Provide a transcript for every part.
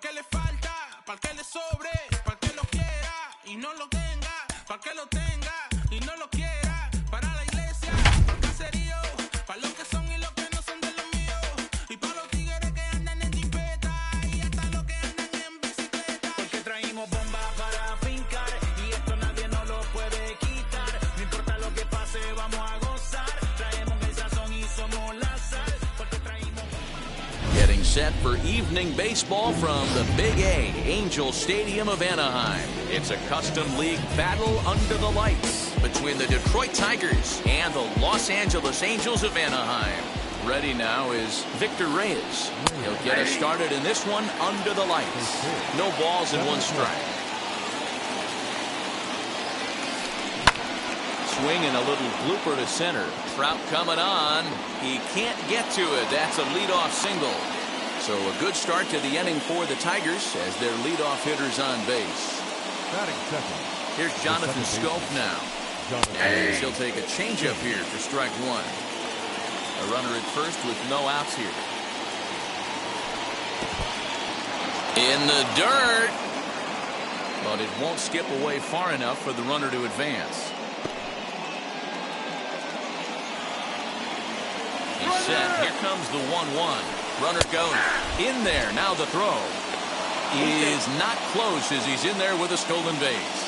que le falta, para que le sobre, para que lo quiera y no lo tenga, para que lo tenga y no lo quiera, para la iglesia, para el caserío, para los que son y los que no son de los míos, y para los tigres que andan en jipeta y hasta los que andan en bicicleta. Porque traímos bombas para fincar y esto nadie nos lo puede quitar. No importa lo que pase, vamos a gozar. Traemos el sazón y somos la sal. Porque traímos. Getting set for evening baseball from the Big A, Angel Stadium of Anaheim. It's a custom league battle under the lights between the Detroit Tigers and the Los Angeles Angels of Anaheim. Ready now is Victor Reyes. He'll get us started in this one under the lights. No balls and one strike. Swing and a little blooper to center. Trout coming on. He can't get to it. That's a leadoff single. So a good start to the inning for the Tigers as their leadoff hitter's on base. Here's Jonathan Scope now. And he'll take a changeup here for strike one. A runner at first with no outs here. In the dirt. But it won't skip away far enough for the runner to advance. He's set. Here comes the 1-1. Runner goes in there. Now the throw is not close as he's in there with a stolen base.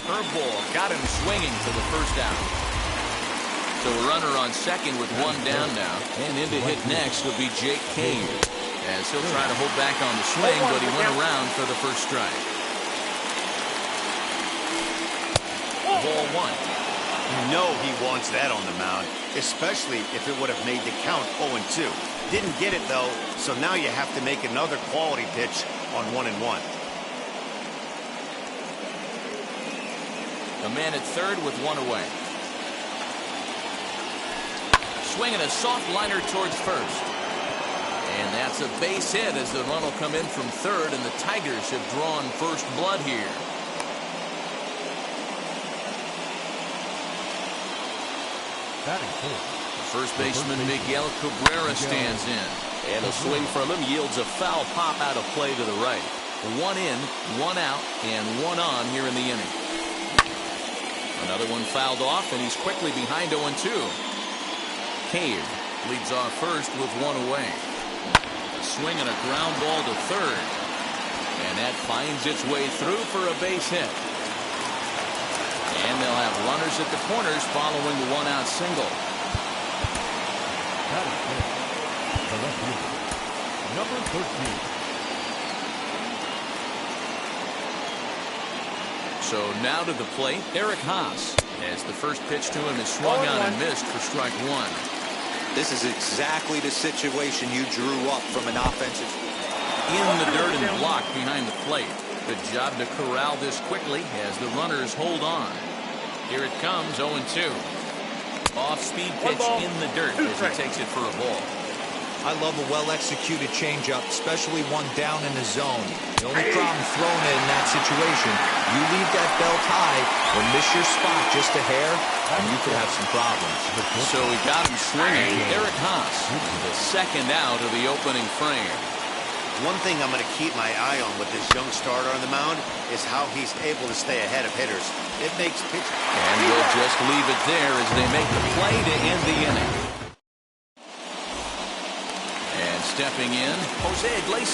Curveball got him swinging for the first out. So a runner on second with one down now. And in to hit next will be Jake Cave. As he'll try to hold back on the swing, but he went around for the first strike. Ball one. You know he wants that on the mound, especially if it would have made the count 0-2. Didn't get it, though, so now you have to make another quality pitch on 1-1. A man at third with one away. Swinging a soft liner towards first. And that's a base hit as the run will come in from third, and the Tigers have drawn first blood here. First baseman Miguel Cabrera stands in. And a swing from him yields a foul pop out of play to the right. One in, one out, and one on here in the inning. Another one fouled off, and he's quickly behind 0-2. Cave leads off first with one away. A swing and a ground ball to third. And that finds its way through for a base hit. And they'll have runners at the corners following the one-out single. Number 13. So now to the plate, Eric Haas, as the first pitch to him is swung on and missed for strike one. This is exactly the situation you drew up from an offensive. In the dirt and blocked behind the plate. Good job to corral this quickly as the runners hold on. Here it comes, 0-2. Off-speed pitch in the dirt as he takes it for a ball. I love a well-executed changeup, especially one down in the zone. The only problem throwing it in that situation, you leave that belt high or miss your spot just a hair, and you could have some problems. So he got him swinging. Eric Haas, the second out of the opening frame. One thing I'm going to keep my eye on with this young starter on the mound is how he's able to stay ahead of hitters. It makes pitch. And we'll just leave it there as they make the play to end the inning. And stepping in, Jose Iglesias.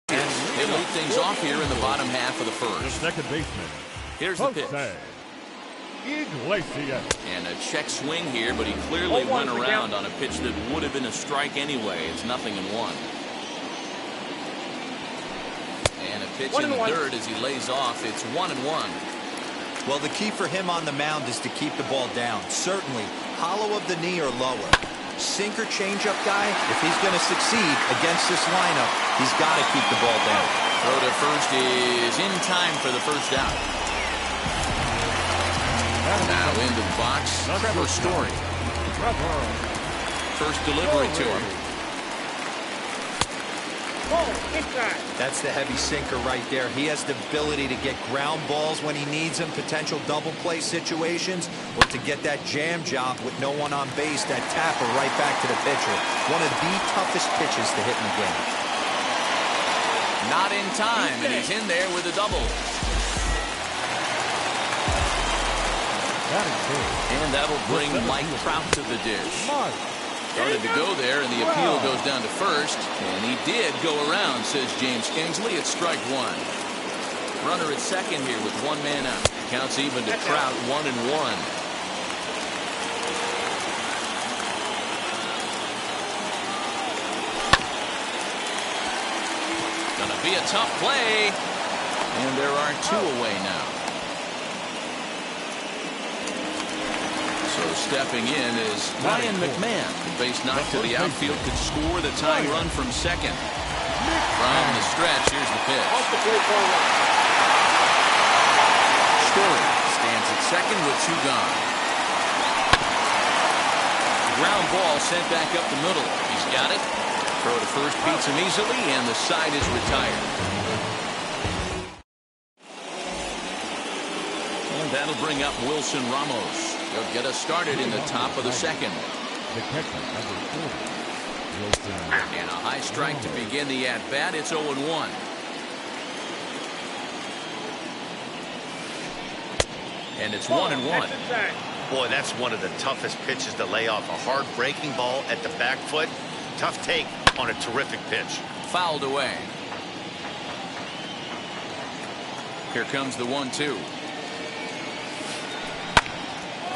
They lead things off here in the bottom half of the first. The second baseman. Here's the pitch. Iglesias. And a check swing here, but he clearly went around on a pitch that would have been a strike anyway. It's 0-1. And a pitch in the dirt as he lays off. It's 1-1. Well, the key for him on the mound is to keep the ball down. Certainly, hollow of the knee or lower. Sinker changeup guy, if he's going to succeed against this lineup, he's got to keep the ball down. Throw to first is in time for the first out. Now into the box, Trevor Story. First delivery to him. That's the heavy sinker right there. He has the ability to get ground balls when he needs them, potential double play situations, or to get that jam job with no one on base, that tapper right back to the pitcher. One of the toughest pitches to hit in the game. Not in time, and he's in there with a double. And that'll bring Mike Trout to the dish. Started to go there, and the appeal goes down to first. And he did go around, says James Kingsley. It's strike one. Runner at second here with one man out. Counts even to Trout, 1-1. Gonna be a tough play. And there are two away now. So stepping in is Ryan McMahon. The base knock to the outfield could score the tying run from second. From the stretch, here's the pitch. Story stands at second with two gone. Ground ball sent back up the middle. He's got it. Throw to first beats him easily, and the side is retired. And that'll bring up Wilson Ramos. He'll get us started in the top of the second. And a high strike to begin the at-bat. It's 0-1. And it's 1-1. Boy, that's one of the toughest pitches to lay off. A hard breaking ball at the back foot. Tough take on a terrific pitch. Fouled away. Here comes the 1-2.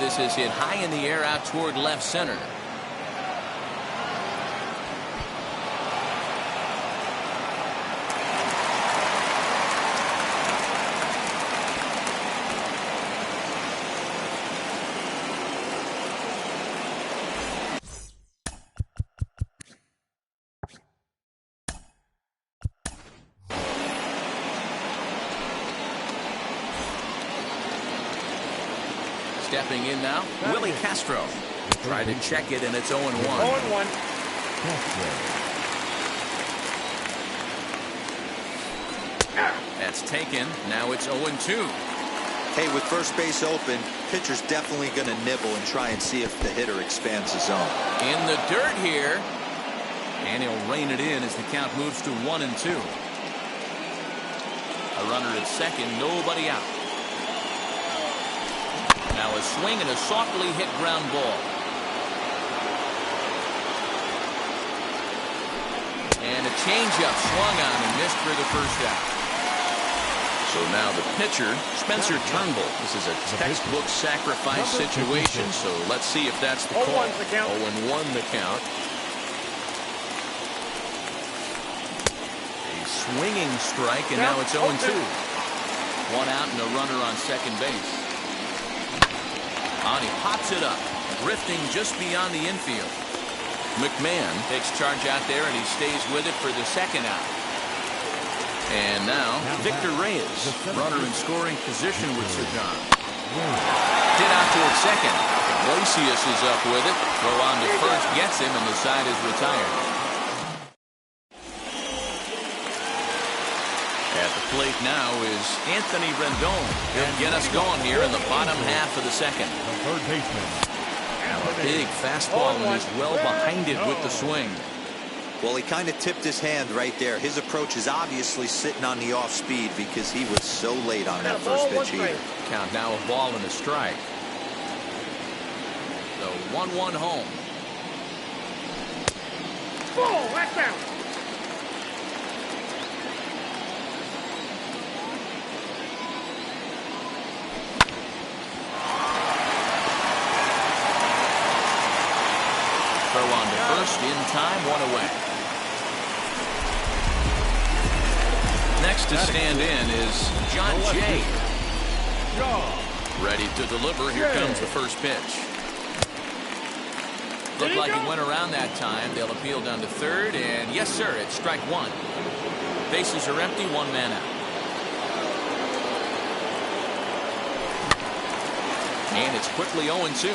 This is hit high in the air out toward left center. Stepping in now, Willie Castro. Tried to check it, and it's 0-1. 0-1. That's taken. Now it's 0-2. Hey, with first base open, pitcher's definitely going to nibble and try and see if the hitter expands the zone. In the dirt here. And he'll rein it in as the count moves to 1-2. A runner at second, nobody out. Now a swing and a softly hit ground ball. And a changeup swung on and missed for the first out. So now the pitcher, Spencer Turnbull. This is a textbook sacrifice situation, so let's see if that's the call. 0-1 the count. A swinging strike, and now it's 0-2. One out and a runner on second base. And he pops it up, drifting just beyond the infield. McMahon takes charge out there, and he stays with it for the second out. And now Victor Reyes, runner in scoring position with Sir John. Hit out toward second. Iglesias is up with it. Throw on to first gets him, and the side is retired. At the plate now is Anthony Rendon. He'll get us going here in the bottom half of the second. Third baseman. A big fastball, and he's well behind it with the swing. Well, he kind of tipped his hand right there. His approach is obviously sitting on the off speed because he was so late on that first pitch either. Count now a ball and a strike. The 1-1 home. Ball, left down. Throw on to first, in time, one away. Next to stand in is John Jay. Ready to deliver. Here comes the first pitch. Looked like he went around that time. They'll appeal down to third, and yes, sir, it's strike one. Bases are empty, one man out. And it's quickly 0-2.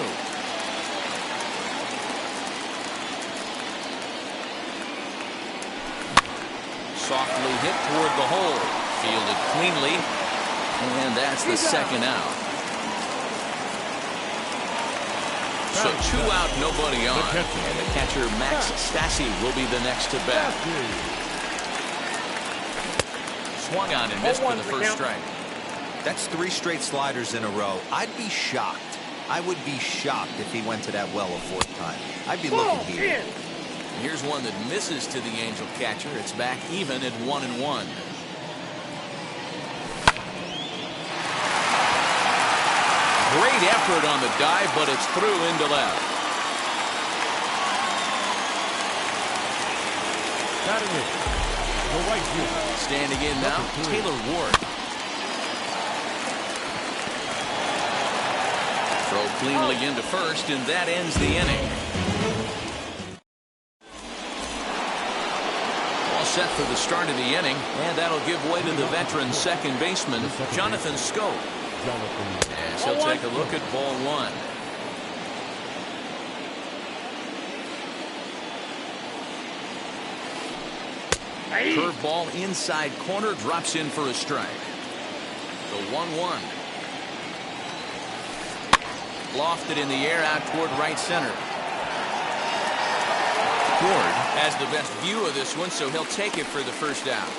Softly hit toward the hole. Fielded cleanly. And that's the second out. So 2 out, nobody on. And the catcher, Max Stassi, will be the next to bat. Swung on and missed for the first strike. That's 3 straight sliders in a row. I'd be shocked. I would be shocked if he went to that well a 4th time. I'd be looking here. Here's one that misses to the Angel catcher. It's back even at 1-1. Great effort on the dive, but it's through into left. Batting in, the right fielder. Standing in now, Taylor Ward. Throw cleanly into first, and that ends the inning. All set for the start of the inning, and that'll give way to the veteran second baseman, Jonathan Scope. As he'll take a look at ball 1. Curveball inside corner, drops in for a strike. The 1-1. Lofted in the air out toward right center. Ward has the best view of this one, so he'll take it for the first out.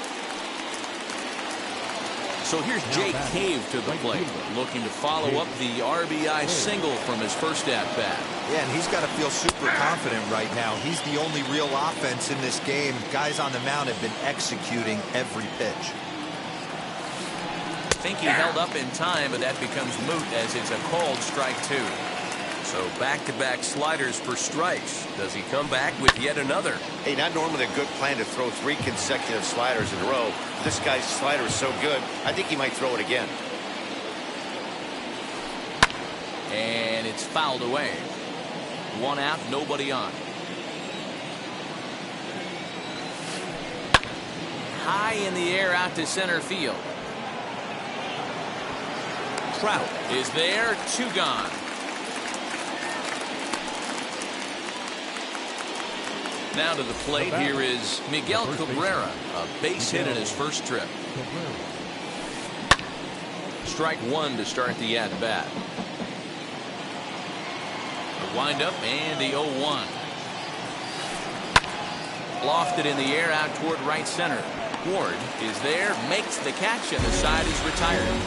So here's Jake Cave to the plate, looking to follow up the RBI single from his first at-bat. Yeah, and he's got to feel super confident right now. He's the only real offense in this game. Guys on the mound have been executing every pitch. I think he held up in time, but that becomes moot as it's a called strike 2. So back-to-back sliders for strikes. Does he come back with yet another? Hey, not normally a good plan to throw 3 consecutive sliders in a row. This guy's slider is so good, I think he might throw it again. And it's fouled away. 1 out, nobody on. High in the air out to center field. Trout is there, 2 gone. Now to the plate, here is Miguel Cabrera, a base hit in his first trip. Strike 1 to start the at-bat. The windup and the 0-1. Lofted in the air out toward right center. Ward is there, makes the catch, and the side is retired.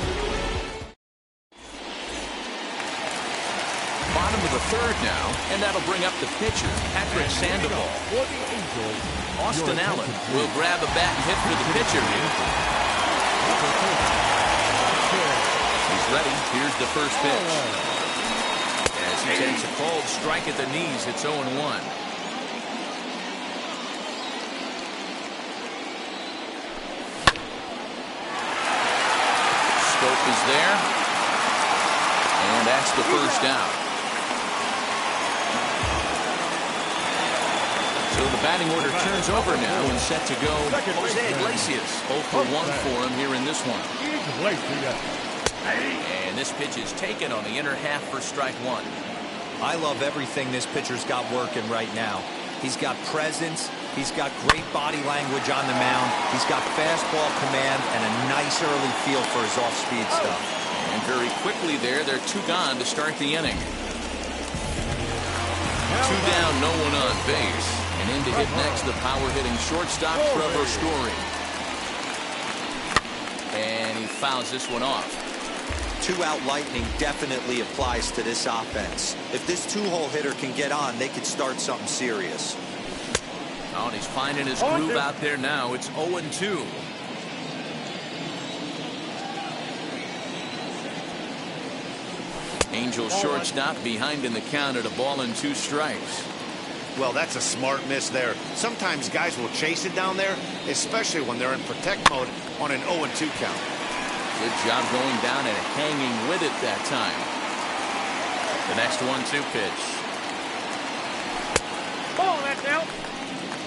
Bottom of the 3rd now, and that'll bring up the pitcher, Patrick Sandoval. Austin Allen will grab a bat and hit for the pitcher here. He's ready. Here's the first pitch. As he takes a called strike at the knees, it's 0-1. Scope is there. And that's the first out. So the batting order turns over now and set to go Jose Iglesias. 0 for 1 for him here in this one. And this pitch is taken on the inner half for strike 1. I love everything this pitcher's got working right now. He's got presence. He's got great body language on the mound. He's got fastball command and a nice early feel for his off-speed stuff. And very quickly there, they're 2 gone to start the inning. 2 down, no one on base. And in to hit next, the power-hitting shortstop, Trevor Story. And he fouls this one off. 2-out lightning definitely applies to this offense. If this 2-hole hitter can get on, they could start something serious. Oh, and he's finding his groove out there now. It's 0-2. Angel shortstop behind in the count at 1-2 strikes. Well, that's a smart miss there. Sometimes guys will chase it down there, especially when they're in protect mode on an 0-2 count. Good job going down and hanging with it that time. The next 1-2 pitch. Ball, that's out.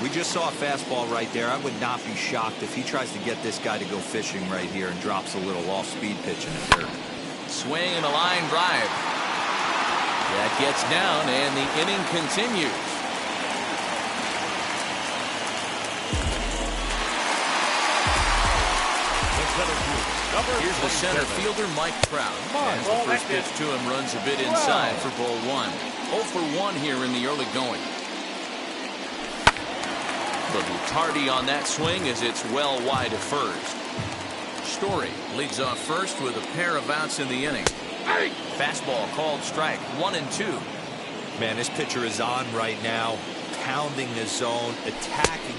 We just saw a fastball right there. I would not be shocked if he tries to get this guy to go fishing right here and drops a little off-speed pitch in the dirt. Swing and a line drive. That gets down, and the inning continues. Here's the center fielder, Mike Trout. As the first pitch to him runs a bit inside for ball one. 0 for 1 here in the early going. Little tardy on that swing as it's well wide of first. Story leads off first with a pair of outs in the inning. Fastball called strike, 1-2. Man, this pitcher is on right now, pounding the zone, attacking.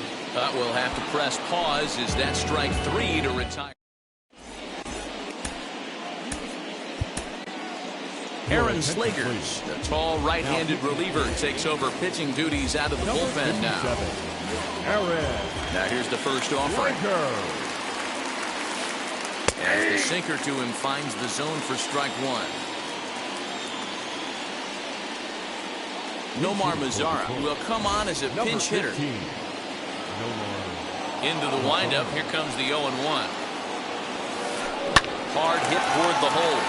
We'll have to press pause as that strike 3 to retire. Aaron Slagers, the tall right-handed reliever, takes over pitching duties out of the bullpen now. Now here's the first offering. As the sinker to him finds the zone for strike 1. Nomar Mazara will come on as a pinch hitter. Into the windup, here comes the 0-1. Hard hit toward the hole.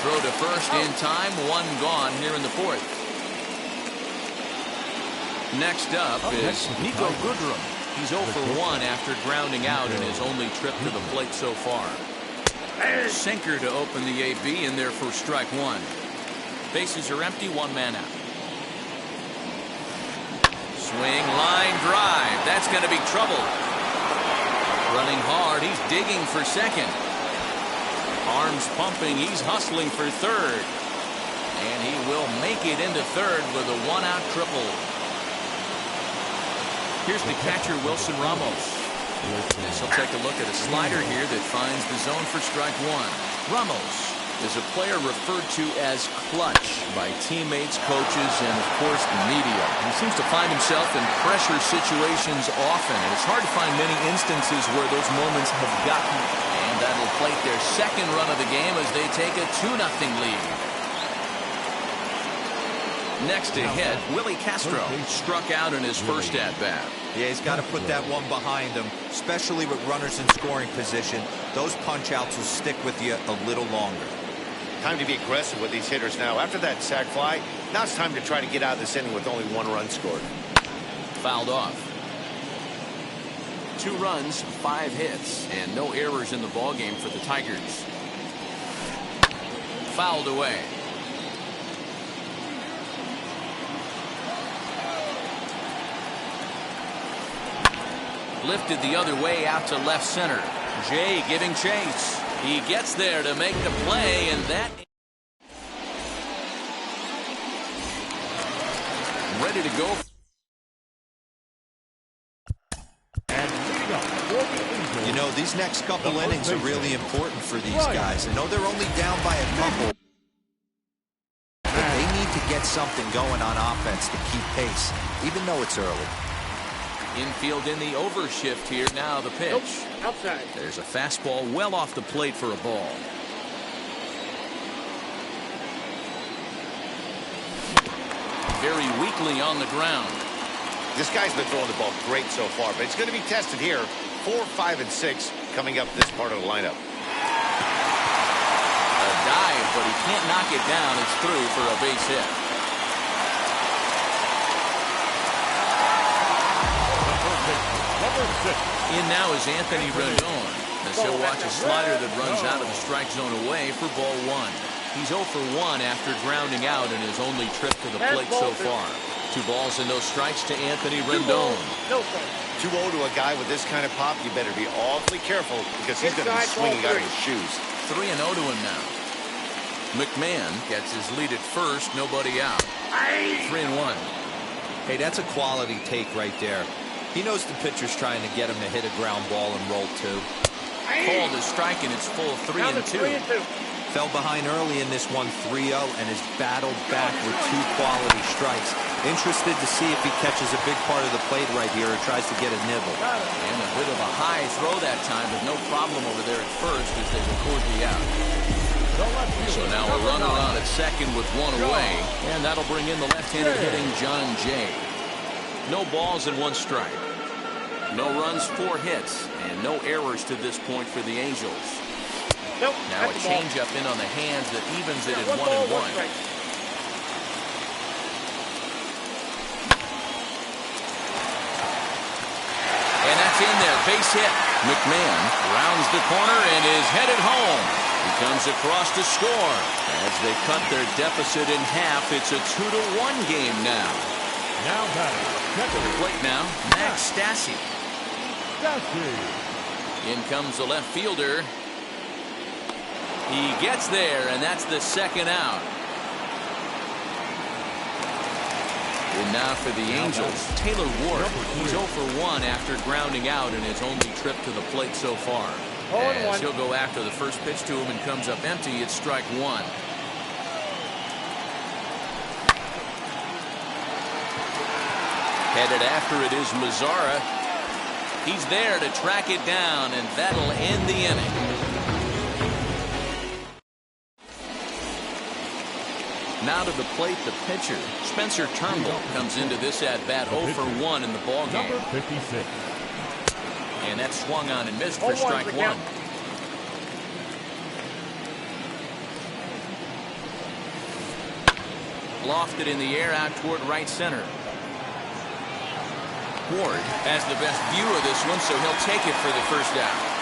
Throw to first in time, 1 gone here in the 4th. Next up is Nico Goodrum. He's 0 for 1 after grounding out in his only trip to the plate so far. Sinker to open the AB in there for strike 1. Bases are empty, 1 man out. Swing, line drive. That's going to be trouble. Running hard, he's digging for second. Arms pumping, he's hustling for third. And he will make it into third with a 1-out triple. Here's the catcher, Wilson Ramos. This will take a look at a slider here that finds the zone for strike 1. Ramos is a player referred to as clutch by teammates, coaches, and of course the media. He seems to find himself in pressure situations often, and it's hard to find many instances where those moments have gotten. And that'll plate their second run of the game as they take a 2-0 lead. Next to hit, Willie Castro struck out in his first at-bat. Yeah, he's got to put that one behind him, especially with runners in scoring position. Those punch-outs will stick with you a little longer. Time to be aggressive with these hitters now. After that sac fly, now it's time to try to get out of this inning with only 1 run scored. Fouled off. 2 runs, 5 hits, and no errors in the ballgame for the Tigers. Fouled away. Lifted the other way out to left center. Jay giving chase. He gets there to make the play, and that ready to go. You know, these next couple innings are really important for these guys. I know they're only down by a couple, but they need to get something going on offense to keep pace, even though it's early. Infield in the overshift here. Now the pitch. Nope. Outside. There's a fastball well off the plate for a ball. Very weakly on the ground. This guy's been throwing the ball great so far, but it's going to be tested here. 4, 5, and 6 coming up this part of the lineup. A dive, but he can't knock it down. It's through for a base hit. In now is Anthony Rendon, as he'll watch a slider that runs out of the strike zone away for ball 1. He's 0 for 1 after grounding out in his only trip to the plate so far. 2 balls and no strikes to Anthony Rendon. 2-0 to a guy with this kind of pop, you better be awfully careful because he's going to be swinging out of his shoes. 3-0 to him now. McMahon gets his lead at first, nobody out. 3-1. Hey, that's a quality take right there. He knows the pitcher's trying to get him to hit a ground ball and roll 2. Called a strike, and it's full 3-2. Fell behind early in this one 3-0 and has battled back with 2 quality strikes. Interested to see if he catches a big part of the plate right here or tries to get a nibble. And a bit of a high throw that time, but no problem over there at first as they record the out. So now a runner on at second with 1 away, and that'll bring in the left-handed hitting John Jay. No balls and 1 strike. No runs, 4 hits, and no errors to this point for the Angels. Nope. Now a changeup in on the hands that evens it at 1-1. And that's That's in there. Base hit. McMahon rounds the corner and is headed home. He comes across to score. As they cut their deficit in half, it's a 2-1 game now. Now batting. To the plate now, Max Stassi. In comes the left fielder. He gets there, and that's the second out. And now for the Angels, Taylor Ward. He's 0 for 1 after grounding out in his only trip to the plate so far. As he'll go after the first pitch to him and comes up empty, it's strike one. Headed after it is Mazzara. He's there to track it down, and that'll end the inning. Now to the plate, the pitcher, Spencer Turnbull, comes into this at-bat 0 for 1 in the ballgame. Number 56. And that's swung on and missed for strike one. Lofted in the air out toward right center. Ward has the best view of this one, so he'll take it for the first out.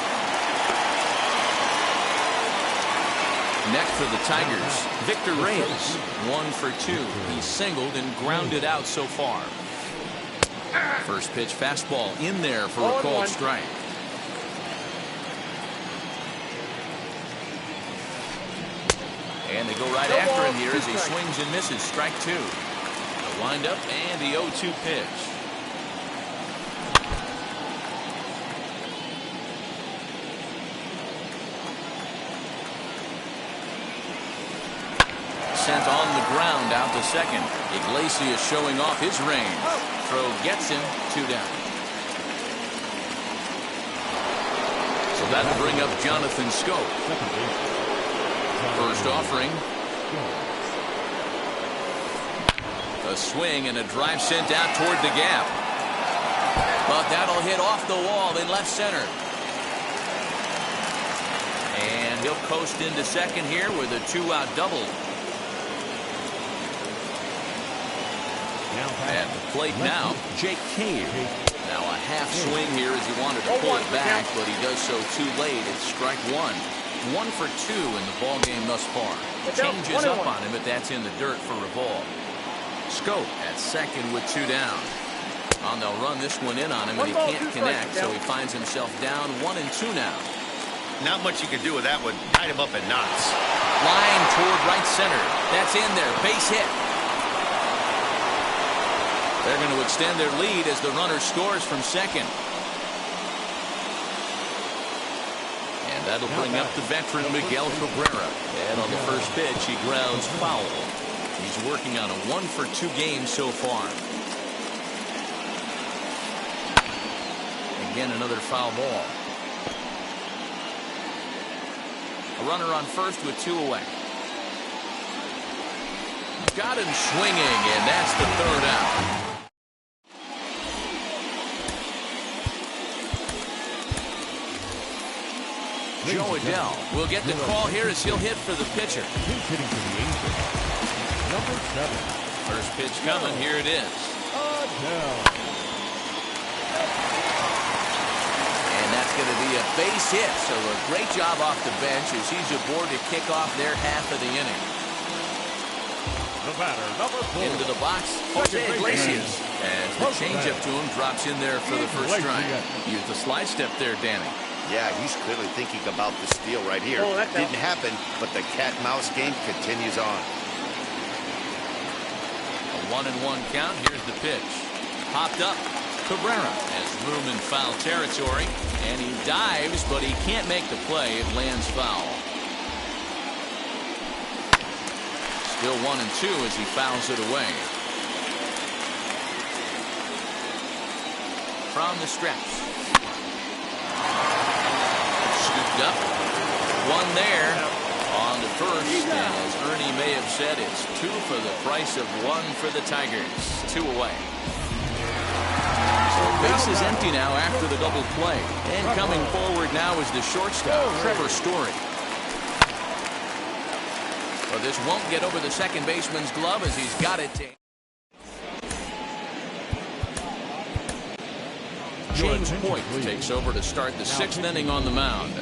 Next for the Tigers, Victor Reyes, 1 for 2. He's singled and grounded out so far. First pitch fastball in there for a called strike. And they go right after him here as he swings and misses. Strike two. The windup and the 0-2 pitch. Sent on the ground out to second. Iglesias showing off his range. Throw gets him, 2 down. So that'll bring up Jonathan Scope. First offering. A swing and a drive sent out toward the gap. But that'll hit off the wall in left center. And he'll coast into second here with a 2-out double. At the plate now, Jake Cave. Now a half swing here as he wanted to pull it back, but he does so too late. It's strike one. 1 for 2 in the ballgame thus far. Changes up on him, but that's in the dirt for a ball. Scope at second with 2 down. And they'll run this one in on him, and he can't connect, so he finds himself down 1 and 2 now. Not much you can do with that one. Tied him up in knots. Line toward right center. That's in there. Base hit. They're going to extend their lead as the runner scores from second. And that'll bring up the veteran Miguel Cabrera. And on the first pitch, he grounds foul. He's working on a 1 for 2 game so far. Again, another foul ball. A runner on first with 2 away. Got him swinging, and that's the 3rd out. Joe Adele will get the call here as he'll hit for the pitcher. He's hitting for the Angels. Number 7. First pitch coming. Here it is. Adele. And that's going to be a base hit. So a great job off the bench as he's aboard to kick off their half of the inning. The batter, number 4. Into the box, Jose Iglesias. As the changeup to him drops in there for the first strike. Use the slide step there, Danny. Yeah, he's clearly thinking about the steal right here. Didn't happen, but the cat-mouse game continues on. A 1-1 count. Here's the pitch. Popped up. Cabrera has room in foul territory, and he dives, but he can't make the play. It lands foul. Still 1 and 2 as he fouls it away. From the stretch. Scooped up. 1 there on the first, and as Ernie may have said, it's 2 for the price of 1 for the Tigers. 2 away. So base is empty now after the double play. And coming forward now is the shortstop, Trevor Story. But this won't get over the second baseman's glove as he's got it to James Hoyt takes over to start the 6th inning on the mound.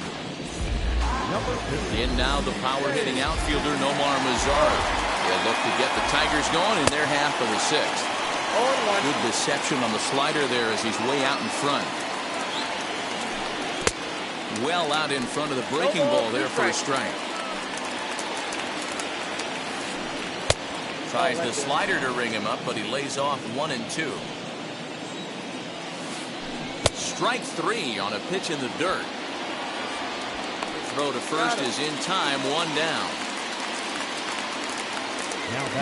In now the power-hitting outfielder, Nomar Mazara. He'll look to get the Tigers going in their half of the 6th. Good deception on the slider there as he's way out in front. Well out in front of the breaking ball there for a strike. Tries the slider to ring him up, but he lays off 1 and 2. Strike 3 on a pitch in the dirt. Throw to first is in time, 1 down.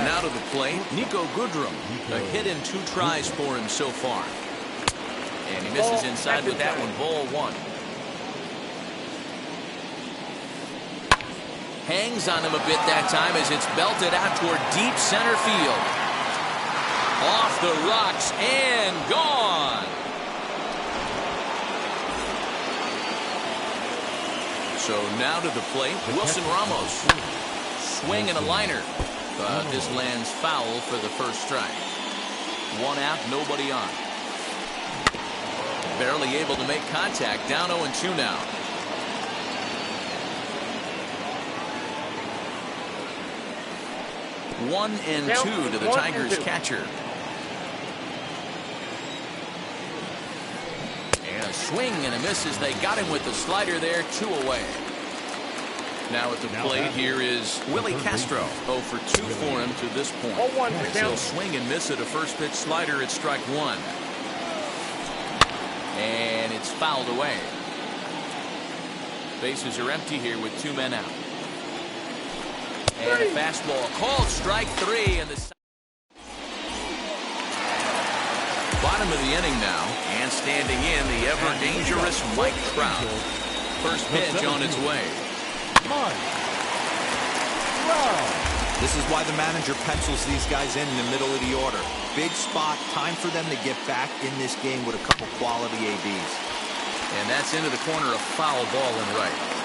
Now to the plate, Nico Goodrum. A hit in 2 tries for him so far. And he misses inside with that one, ball 1. Hangs on him a bit that time as it's belted out toward deep center field. Off the rocks and gone. So now to the plate, Wilson Ramos. Swing and a liner. But this lands foul for the first strike. 1 out, nobody on. Barely able to make contact, down 0-2 now. 1 and 2 to the Tigers catcher. And a swing and a miss as they got him with the slider there, 2 away. Now at the plate here is Willie Castro. 0 for 2 for him to this point. He'll swing and miss at a first pitch slider at strike 1. And it's fouled away. Bases are empty here with 2 men out. And a fastball called strike 3 in the bottom of the inning now, and standing in the ever dangerous Mike Trout. First pitch on its way. This is why the manager pencils these guys in the middle of the order. Big spot, time for them to get back in this game with a couple quality ABs. And that's into the corner, a foul ball and right.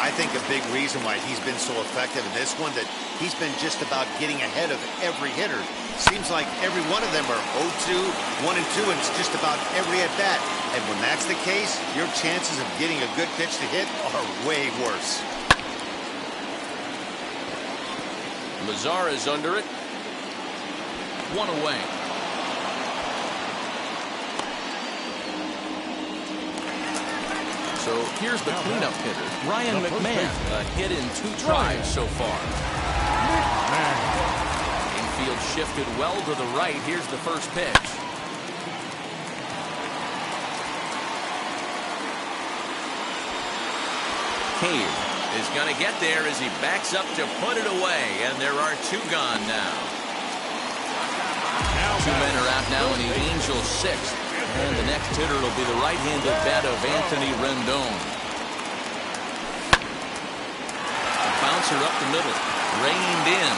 I think a big reason why he's been so effective in this one, that he's been just about getting ahead of every hitter. Seems like every one of them are 0-2, 1 and 2, and it's just about every at-bat. And when that's the case, your chances of getting a good pitch to hit are way worse. Mazara's under it. 1 away. So here's the cleanup hitter, Ryan McMahon. A hit in 2 tries so far. Infield shifted well to the right. Here's the first pitch. Cave is going to get there as he backs up to put it away, and there are 2 gone now. 2 men are out now in the Angels' 6th. And the next hitter will be the right-handed bat of Anthony Rendon. Bouncer up the middle. Reined in.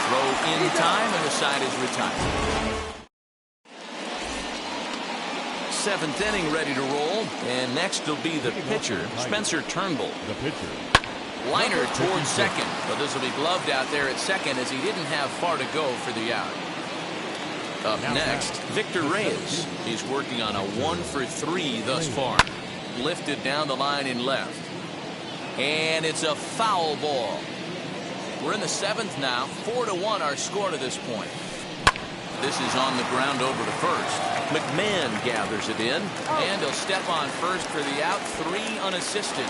Throw in time, and the side is retired. 7th inning ready to roll. And next will be the pitcher, Spencer Turnbull. The pitcher. Liner towards second. But this will be gloved out there at second as he didn't have far to go for the out. Up next, Victor Reyes. He's working on a 1 for 3 thus far. Lifted down the line in left. And it's a foul ball. We're in the 7th now. 4-1 our score to this point. This is on the ground over to first. McMahon gathers it in. And he'll step on first for the out. 3 unassisted.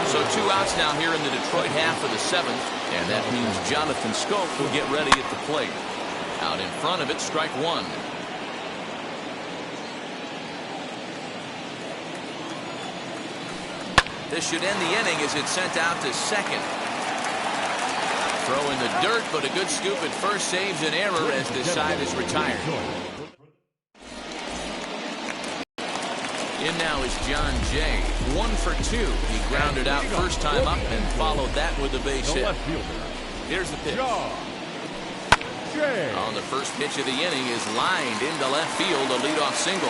So 2 outs now here in the Detroit half of the 7th. And that means Jonathan Scope will get ready at the plate. Out in front of it, strike 1. This should end the inning as it's sent out to second. Throw in the dirt, but a good scoop at first saves an error as this side is retired. In now is John Jay. 1 for 2. He grounded out first time up and followed that with a base hit. Here's the pitch. On the first pitch of the inning is lined into left field, a leadoff single.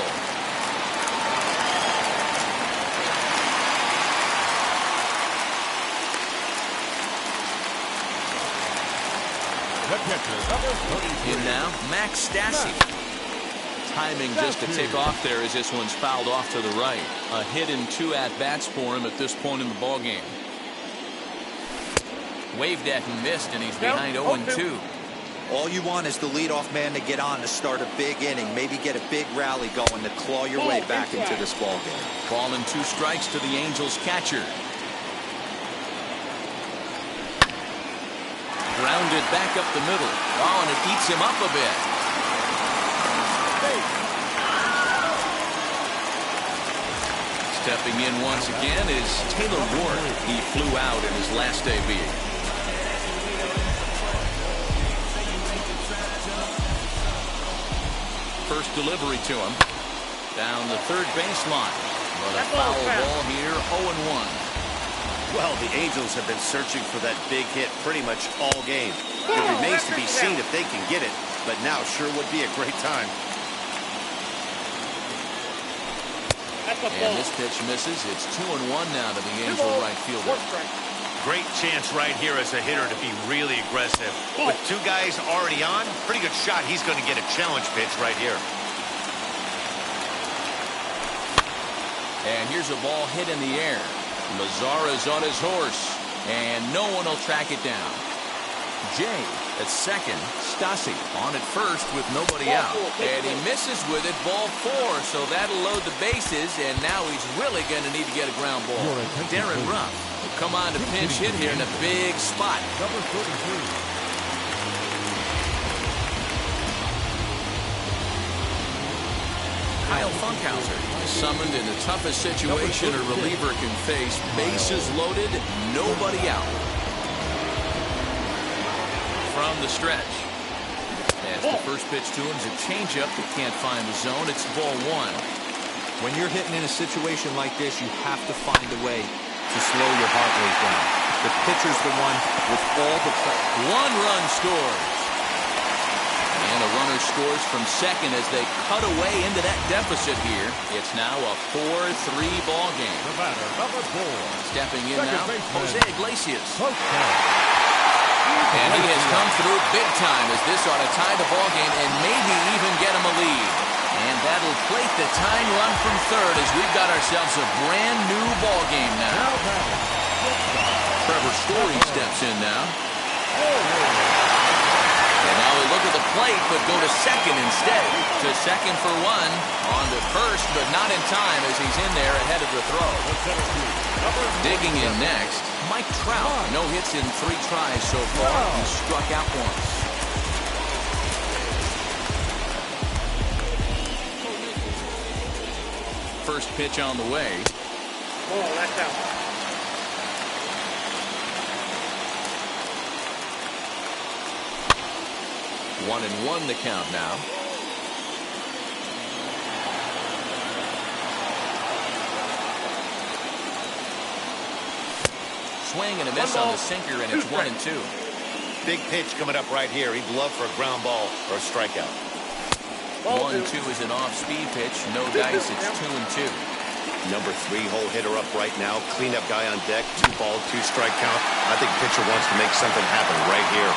The pitcher, number 32. In now, Max Stassi. timing just to tick off there as this one's fouled off to the right. A hit and 2 at-bats for him at this point in the ballgame. Waved at and missed, and he's behind 0-2. All you want is the leadoff man to get on to start a big inning, maybe get a big rally going to claw your way back into this ballgame. Ball and 2 strikes to the Angels catcher. Grounded back up the middle. Oh, and it eats him up a bit. Stepping in once again is Taylor Ward. He flew out in his last debut. First delivery to him. Down the third baseline. But a foul ball here, 0-1. Well, the Angels have been searching for that big hit pretty much all game. It remains to be seen if they can get it, but now sure would be a great time. And this pitch misses. It's 2-1 now to the Angel right fielder. Great chance right here as a hitter to be really aggressive. With 2 guys already on, pretty good shot. He's going to get a challenge pitch right here. And here's a ball hit in the air. Mazara's on his horse, and no one will track it down. Jay at second. Stasi on at first with nobody out. And he misses with it, ball 4, so that'll load the bases, and now he's really going to need to get a ground ball. Darren Ruff will come on to pinch hit here in a big spot. Number 33. Kyle Funkhauser is summoned in the toughest situation a reliever can face. Bases loaded, nobody out. From the stretch. As the first pitch to him is a changeup that can't find the zone. It's ball 1. When you're hitting in a situation like this, you have to find a way to slow your heart rate down. The pitcher's the one with all the pressure. 1 run scores. And a runner scores from second as they cut away into that deficit here. It's now a 4-3 ball game. The batter, number 4. Stepping in now, Jose Iglesias. Okay. And he has come through big time as this ought to tie the ball game and maybe even get him a lead. And that'll plate the tying run from third as we've got ourselves a brand new ball game now. Trevor Story steps in now. And now we look at the plate, but go to second instead. To second for 1. On to first, but not in time as he's in there ahead of the throw. Digging in next, Mike Trout. No hits in 3 tries so far. He struck out once. First pitch on the way. Oh, that's out. 1-1 the count now. Swing and a miss on the sinker, and it's 1-2. Big pitch coming up right here. He'd love for a ground ball or a strikeout. 1-2 is an off-speed pitch. No dice. It's 2-2. Number 3 hole hitter up right now. Cleanup guy on deck. 2 ball, 2 strike count. I think pitcher wants to make something happen right here.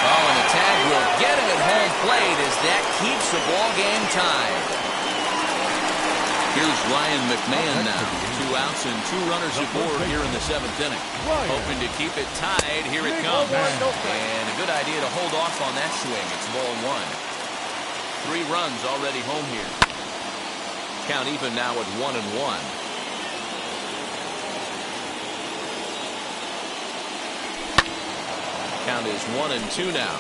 Oh, and the tag will get him at home plate as that keeps the ball game tied. Here's Ryan McMahon now. 2 outs and 2 runners aboard here in the 7th inning. Hoping to keep it tied. Here it comes. And a good idea to hold off on that swing. It's ball 1. 3 runs already home here. Count even now at 1-1. Count is 1-2 now.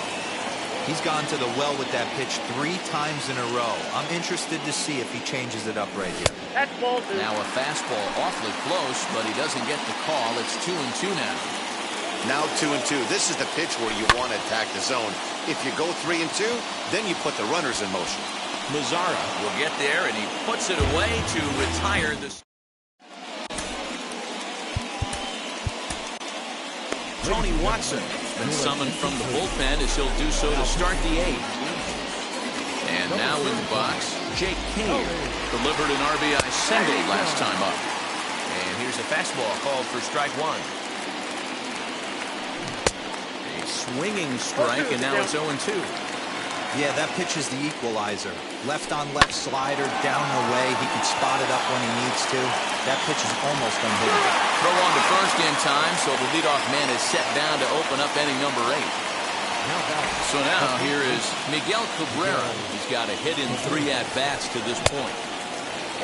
He's gone to the well with that pitch 3 times in a row. I'm interested to see if he changes it up right here. That's ball 2. Now a fastball awfully close, but he doesn't get the call. It's 2-2 now. Now 2-2. This is the pitch where you want to attack the zone. If you go 3-2, then you put the runners in motion. Mazara will get there, and he puts it away to retire the... Tony Watson has been summoned from the bullpen as he'll do so to start the 8th. And now in the box, Jake Cave delivered an RBI single last time up. And here's a fastball called for strike 1. A swinging strike, and now it's 0-2. Yeah, that pitch is the equalizer. Left on left slider, down and away. He can spot it up when he needs to. That pitch is almost unhittable. Throw on to first in time, so the leadoff man is set down to open up inning number 8. So now here is Miguel Cabrera. He's got a hit in 3 at-bats to this point.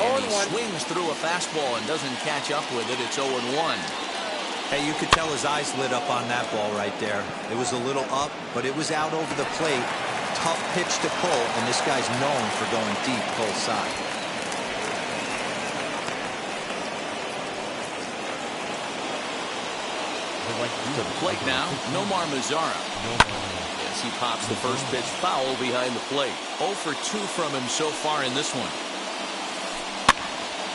And he swings through a fastball and doesn't catch up with it. It's 0-1. Hey, you could tell his eyes lit up on that ball right there. It was a little up, but it was out over the plate. Tough pitch to pull, and this guy's known for going deep pull side. To the plate now, Nomar Mazara. As he pops the first pitch foul behind the plate. 0 for 2 from him so far in this one.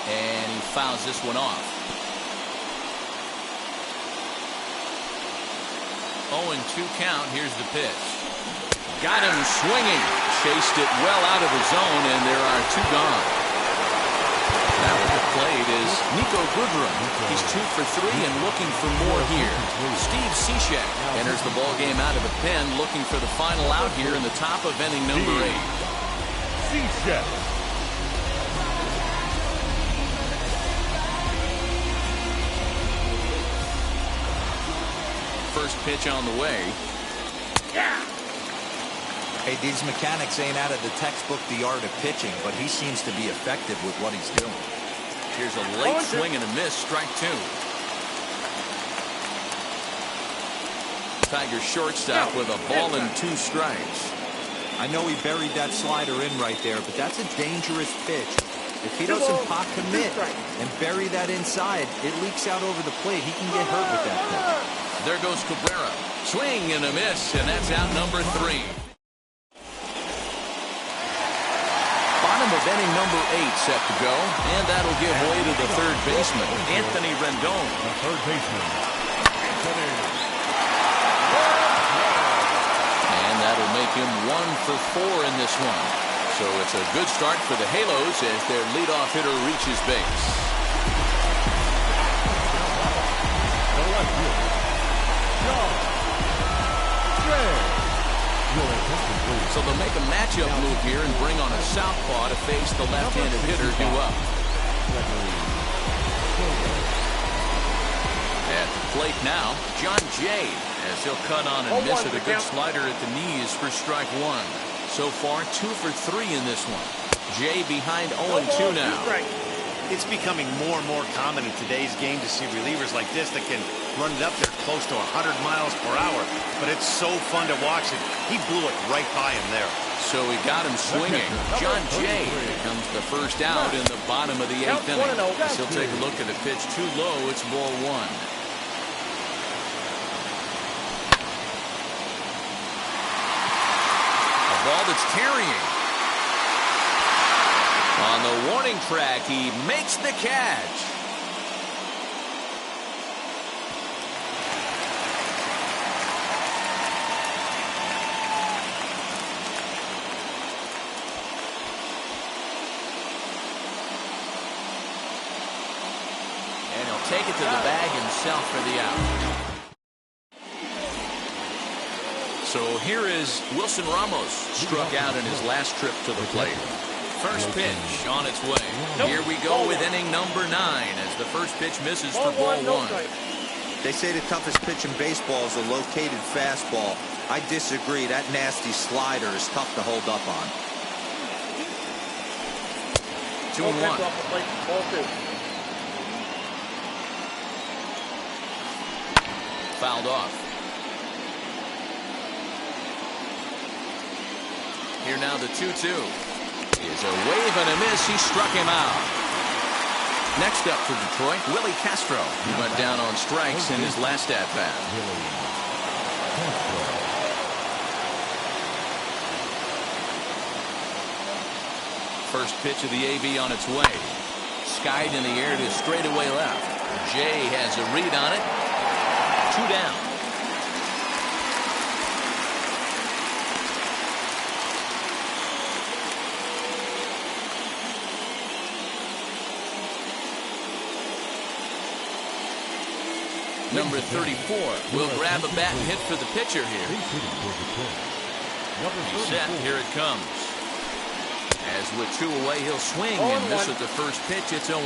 And he fouls this one off. 0-2 count. Here's the pitch. Got him swinging. Chased it well out of the zone, and there are 2 gone. Now at the plate is Nico Goodrum. He's 2 for 3 and looking for more here. Steve Cishek enters the ball game out of the pen, looking for the final out here in the top of inning number 8. Cishek. First pitch on the way. Hey, these mechanics ain't out of the textbook The Art of Pitching, but he seems to be effective with what he's doing. Here's a late swing and a miss, strike 2. Tiger shortstop with a ball and 2 strikes. I know he buried that slider in right there, but that's a dangerous pitch. If he doesn't pot commit and bury that inside, it leaks out over the plate. He can get hurt with that pitch. There goes Cabrera. Swing and a miss, and that's out number 3. Bottom of inning number 8 set to go, and that'll give way to the third baseman, Anthony Rendon. The third baseman, Anthony. And that'll make him 1 for 4 in this one. So it's a good start for the Halos as their leadoff hitter reaches base. The left fielder, John Jay. So they'll make a matchup move here and bring on a southpaw to face the left-handed hitter due up. At the plate now, John Jay, as he'll cut on and miss it. A good slider at the knees for strike 1. So far, 2 for 3 in this one. Jay behind 0-2 now. It's becoming more and more common in today's game to see relievers like this that can run it up there close to 100 miles per hour. But it's so fun to watch it. He blew it right by him there. So he got him swinging. John Jay becomes the first out in the bottom of the 8th inning. As he'll take a look at a pitch too low. It's ball 1. A ball that's carrying. On the warning track, he makes the catch. And he'll take it to the bag himself for the out. So here is Wilson Ramos, struck out in his last trip to the plate. First pitch on its way. Here we go with inning number 9 as the first pitch misses for ball 1. They say the toughest pitch in baseball is a located fastball. I disagree. That nasty slider is tough to hold up on. 2-1. Fouled off. Here now the 2-2. Is a wave and a miss. He struck him out. Next up for Detroit, Willie Castro. He went down on strikes in his last at-bat. First pitch of the AB on its way. Skied in the air to straightaway left. Jay has a read on it. 2 down. Number 34 will grab a bat and hit for the pitcher here. Number He's set. 34. Here it comes. As with 2 away, he'll swing and miss at the first pitch. It's 0-1.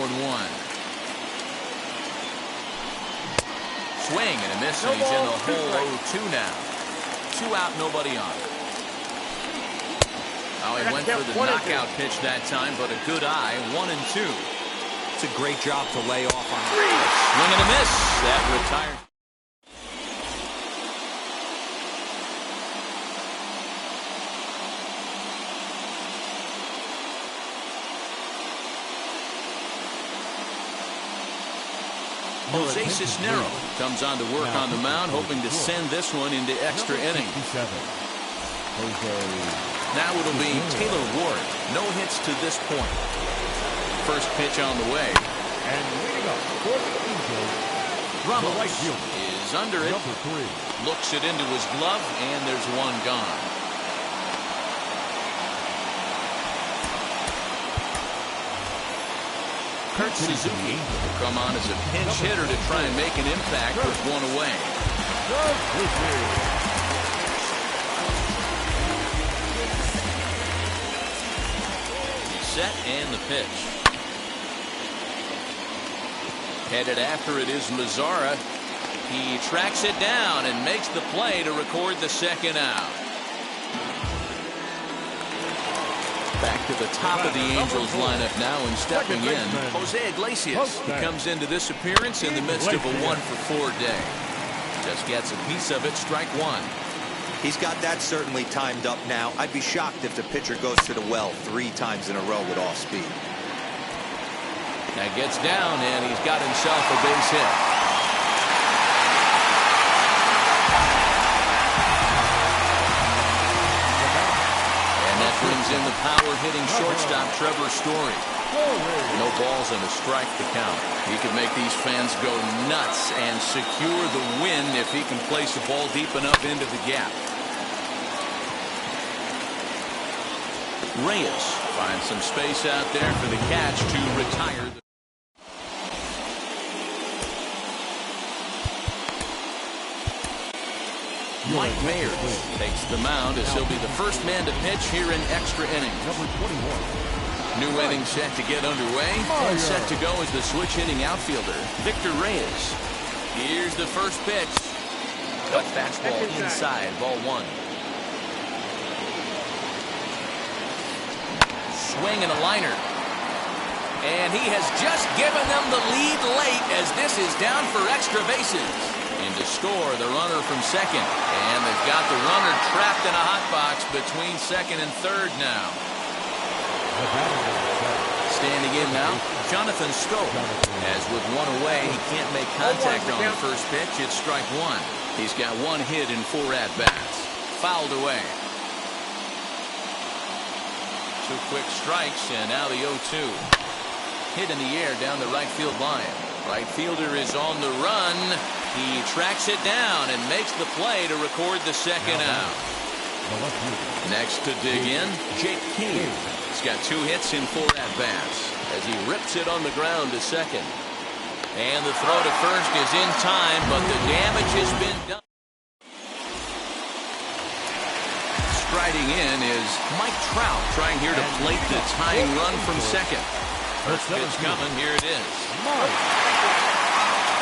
Swing and a miss, and he's in the hole 0-2 now. 2 out, nobody on. Oh, he went for the knockout pitch that time, but a good eye. 1-2. It's a great job to lay off on. Swing and a miss. That retired. Jose Cisnero comes on to work on the mound, hoping to send this one into extra innings. Now it'll be Taylor Ward. No hits to this point. First pitch on the way. And leading up for the Angels, Ramos right fielder, is under it. number 3. Looks it into his glove, and there's one gone. Kurt Suzuki will come on as a pinch hitter to try and make an impact with 1 away. He's set and the pitch. Headed after it is Mazzara. He tracks it down and makes the play to record the second out. Back to the top of the Angels lineup now, and stepping in, Jose Iglesias. He comes into this appearance in the midst of a 1-for-4 day. Just gets a piece of it, strike 1. He's got that certainly timed up now. I'd be shocked if the pitcher goes to the well 3 times in a row with off speed. Now gets down, and he's got himself a base hit. Brings in the power-hitting shortstop Trevor Story. No balls and a strike to count. He can make these fans go nuts and secure the win if he can place the ball deep enough into the gap. Reyes finds some space out there for the catch to retire. Mike Mayers takes the mound as he'll be the first man to pitch here in extra innings. Number 21. New inning set to get underway, and set to go is the switch-hitting outfielder, Victor Reyes. Here's the first pitch. Cut fastball inside, ball 1. Swing and a liner. And he has just given them the lead late as this is down for extra bases. In to score the runner from second. And they've got the runner trapped in a hot box between second and third now. Standing in now, Jonathan Stowe. As with 1 away, he can't make contact on the first pitch. It's strike 1. He's got 1 hit in 4 at-bats. Fouled away. 2 quick strikes, and now the 0-2. Hit in the air down the right field line. Right fielder is on the run. He tracks it down and makes the play to record the second out. Next to dig in, Jake King. He's got 2 hits in 4 at-bats as he rips it on the ground to second. And the throw to first is in time, but the damage has been done. Striding in is Mike Trout, trying here to plate the tying run from second. First pitch coming, here it is.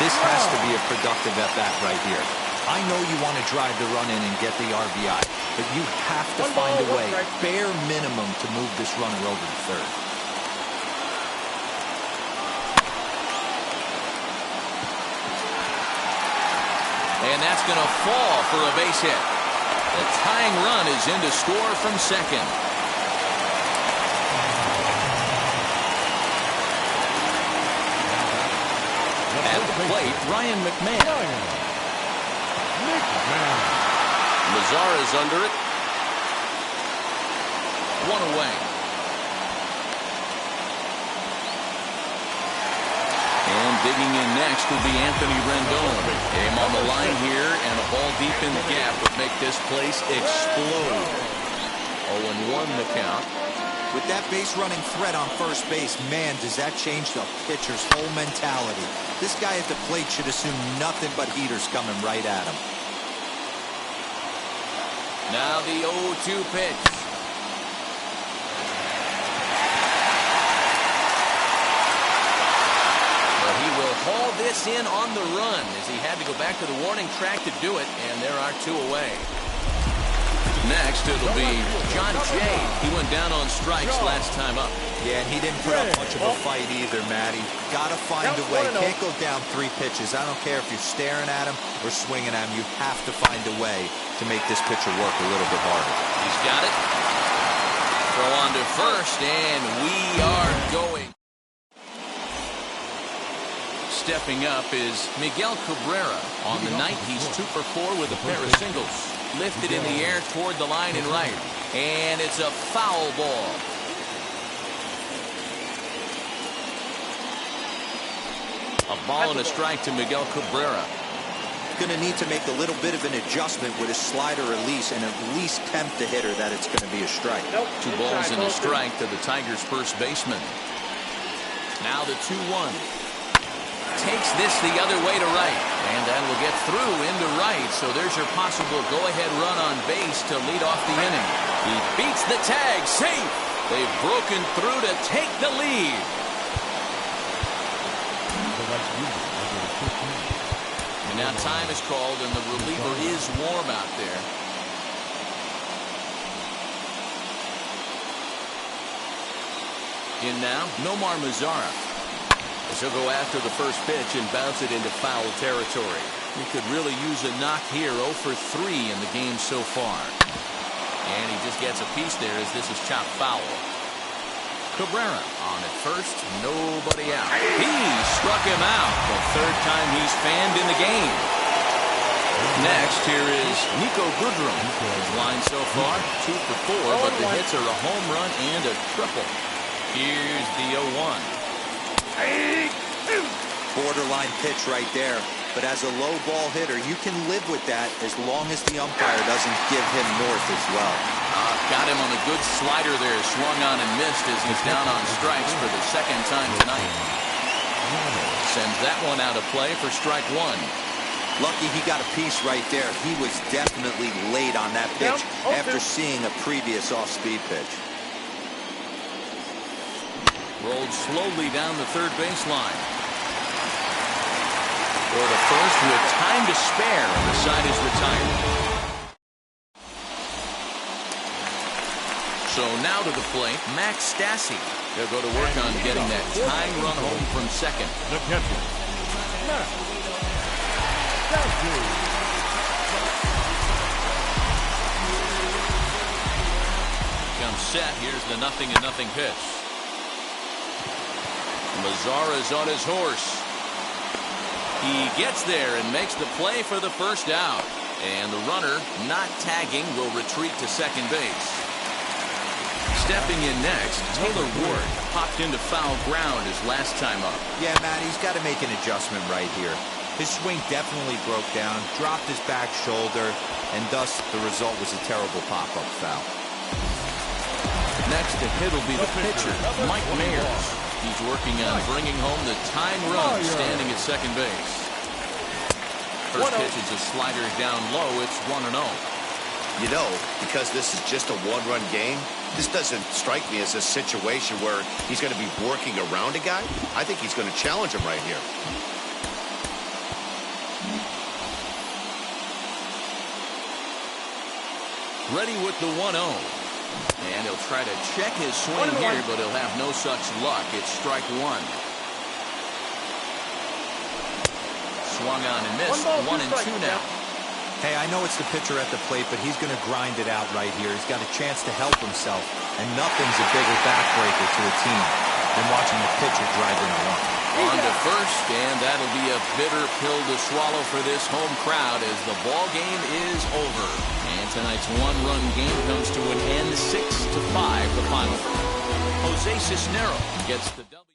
This has to be a productive at-bat right here. I know you want to drive the run in and get the RBI, but you have to find a way, bare minimum, to move this runner over to third. And that's going to fall for a base hit. The tying run is in to score from second. At the plate, Ryan McMahon. Mazzara's under it. 1 away. And digging in next will be Anthony Rendon. Aim on the line here, and a ball deep in the gap would make this place explode. 0-1 the count. With that base-running threat on first base, man, does that change the pitcher's whole mentality. This guy at the plate should assume nothing but heaters coming right at him. Now the 0-2 pitch. Well, he will haul this in on the run as he had to go back to the warning track to do it, and there are 2 away. Next, it'll be John Jay. He went down on strikes last time up. Yeah, and he didn't put up much of a fight either, Matty. Gotta find a way. Can't go down 3 pitches. I don't care if you're staring at him or swinging at him. You have to find a way to make this pitcher work a little bit harder. He's got it. Throw on to first, and we are going. Stepping up is Miguel Cabrera. On the night, he's 2 for 4 with a pair of singles. Lifted in the air toward the line and right. And it's a foul ball. A ball and a strike to Miguel Cabrera. Going to need to make a little bit of an adjustment with his slider release and at least tempt the hitter that it's going to be a strike. 2 balls and a strike to the Tigers' first baseman. Now the 2-1. Takes this the other way to right, and that will get through into right, so there's your possible go-ahead run on base to lead off the inning. He beats the tag, safe. They've broken through to take the lead. And now time is called, and the reliever is warm out there. In now, Nomar Mazara. He'll go after the first pitch and bounce it into foul territory. He could really use a knock here. 0 for 3 in the game so far. And he just gets a piece there as this is chopped foul. Cabrera on at first. Nobody out. He struck him out. The 3rd time he's fanned in the game. Next, here is Nico Goodrum. His line so far, 2 for 4, but the hits are a home run and a triple. Here's the 0-1. Borderline pitch right there. But as a low ball hitter, you can live with that as long as the umpire doesn't give him north as well. Got him on a good slider there. Swung on and missed as he's down on strikes for the 2nd time tonight. Sends that one out of play for strike 1. Lucky he got a piece right there. He was definitely late on that pitch after seeing a previous off-speed pitch. Rolled slowly down the 3rd baseline. For the first with time to spare, and the side is retired. So now to the plate, Max Stassi. They'll go to work on getting that tying run home from second. The catcher, Max Stassi. Comes set. Here's the 0-0 pitch. Mazara's on his horse. He gets there and makes the play for the first out. And the runner, not tagging, will retreat to second base. Stepping in next, Taylor Ward popped into foul ground his last time up. Yeah, Matt, he's got to make an adjustment right here. His swing definitely broke down, dropped his back shoulder, and thus the result was a terrible pop-up foul. Next to hit will be the pitcher, Mike Mayers. He's working on bringing home the tying run standing at second base. First pitch is a slider down low. It's 1-0. You know, because this is just a 1-run game, this doesn't strike me as a situation where he's going to be working around a guy. I think he's going to challenge him right here. Ready with the 1-0. And he'll try to check his swing here, but he'll have no such luck. It's strike 1. Swung on and missed. 1-2 now. Hey, I know it's the pitcher at the plate, but he's going to grind it out right here. He's got a chance to help himself, and nothing's a bigger backbreaker to a team than watching the pitcher drive in a run. On to first, and that'll be a bitter pill to swallow for this home crowd as the ball game is over. And tonight's 1-run game comes to an end, 6-5 the final. Jose Cisneros gets the double.